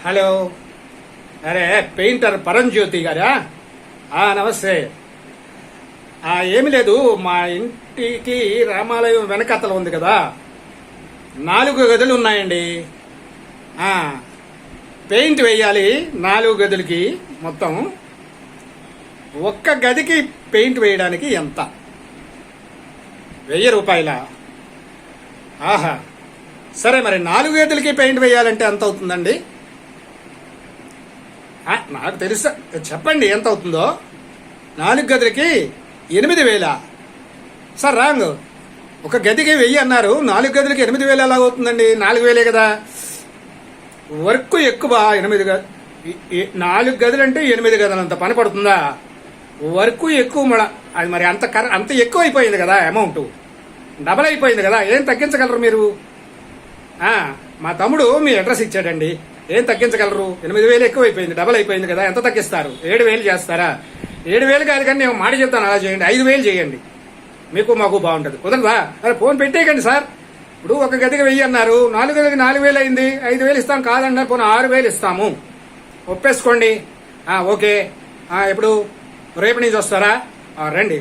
Hello. అరే painter పరంజ్యోతి గారా? నమస్తే. ఏమి లేదు, మా ఇంటికి రామాలయం వెనకతల ఉంది కదా, 4 గదులు ఉన్నాయండి. పెయింట్ వేయాలి 4 గదులకి. మొత్తం ఒక్క గదికి పెయింట్ వేయడానికి ఎంత? 1000 రూపాయల? ఆహా, సరే. మరి 4 గదులకి పెయింట్ వేయాలంటే ఎంత అవుతుందండి? నాకు తెలుసా, చెప్పండి ఎంత అవుతుందో. 4 గదులకి 8000. Sir wrong. ఒక గదికి 1000 అన్నారు, 4 గదులకి 8000 ఎలా అవుతుందండి? 4000 కదా. వర్క్ ఎక్కువ. 4 గదులు అంటే 8 గదులు అంత పని పడుతుందా? వర్క్ ఎక్కువ. అది మరి అంత ఎక్కువ అయిపోయింది కదా, అమౌంట్ డబల్ అయిపోయింది కదా. ఏం తగ్గించగలరు మీరు? మా తమ్ముడు మీ అడ్రస్ ఇచ్చాడండి, ఏం తగ్గించగలరు? 8000 ఎక్కువ అయిపోయింది, డబల్ అయిపోయింది కదా. ఎంత తగ్గిస్తారు? 7000 చేస్తారా? 7000 కాదు కానీ నేను మాట చెప్తాను, అలా చేయండి. 5000 చేయండి, మీకు మాకు బాగుంటుంది. కుదరదా? అరే ఫోన్ పెట్టేయకండి సార్. ఇప్పుడు ఒక గదికి 1000 అన్నారు, 4 గదికి 4000 అయింది. 5000 ఇస్తాం కాదన్నారు, పోనీ 6000 ఇస్తాము, ఒప్పేసుకోండి. ఓకే. ఎప్పుడు? రేపు నుంచి వస్తారా? రండి.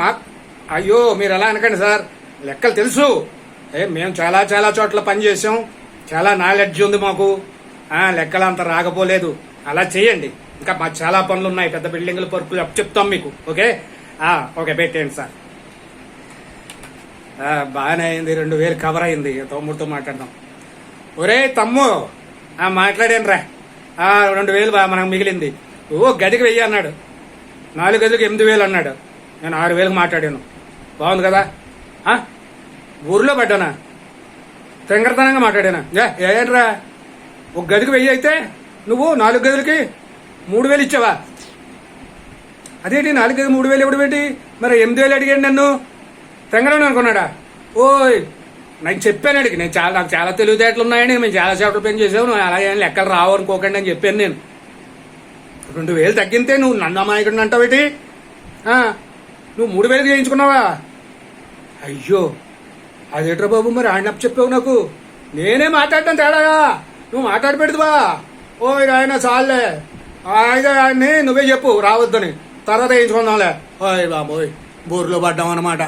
మా అయ్యో మీరు ఎలా అనకండి సార్, లెక్కలు తెలుసు. మేము చాలా చాలా చోట్ల పనిచేసాం, చాలా నాలెడ్జ్ ఉంది మాకు. లెక్కలు అంత రాకపోలేదు. అలా చేయండి. ఇంకా మాకు చాలా పనులు ఉన్నాయి, పెద్ద బిల్డింగ్ల పరుపులు చెప్తాం మీకు. ఓకే ఓకే, పెట్టేయండి సార్. బాగానే అయింది, 2000 కవర్ అయింది. తమ్ముడితో మాట్లాడదాం. ఒరే తమ్ము, మాట్లాడాను రా. 2000 మనకు మిగిలింది. గదికి 1000 అన్నాడు, 4 గదులకు 8000 అన్నాడు. నేను 6000 మాట్లాడాను. బాగుంది కదా. ఊర్లో పడ్డానా? తెంగరతనంగా మాట్లాడానా? ఏంట్రా, ఒక గదికి 1000 అయితే నువ్వు 4 గదులకి 3000 ఇచ్చావా? అదేంటి 4 గది 3000 ఎప్పుడు పెట్టి? మరి 8000 అడిగాడు నన్ను. తెంగరని అనుకున్నాడా? ఓయ్, నాకు చెప్పాను అడిగి. నాకు చాలా తెలివితేటలు ఉన్నాయని, మేము చాలా సేపలు పని చేసావు, నువ్వు అలాగే లెక్కలు రావు అనుకోకండి అని చెప్పాను నేను. 2000 తగ్గితే నువ్వు నన్ను అమాయకుడిని అంటావేటి? నువ్వు 3000 చేయించుకున్నావా? అయ్యో, అదేట్రా బాబు, మరి ఆయన చెప్పావు నాకు. నేనే మాట్లాడటం తేడాగా, నువ్వు మాట్లాడి పెడుతువా? ఓయ్ ఆయన చాలే, ఆయన్ని నువ్వే చెప్పు రావద్దని, తర్వాత వేయించుకుందాంలే. ఓయ్ బాబోయ్, బోర్లో పడ్డాం అన్నమాట.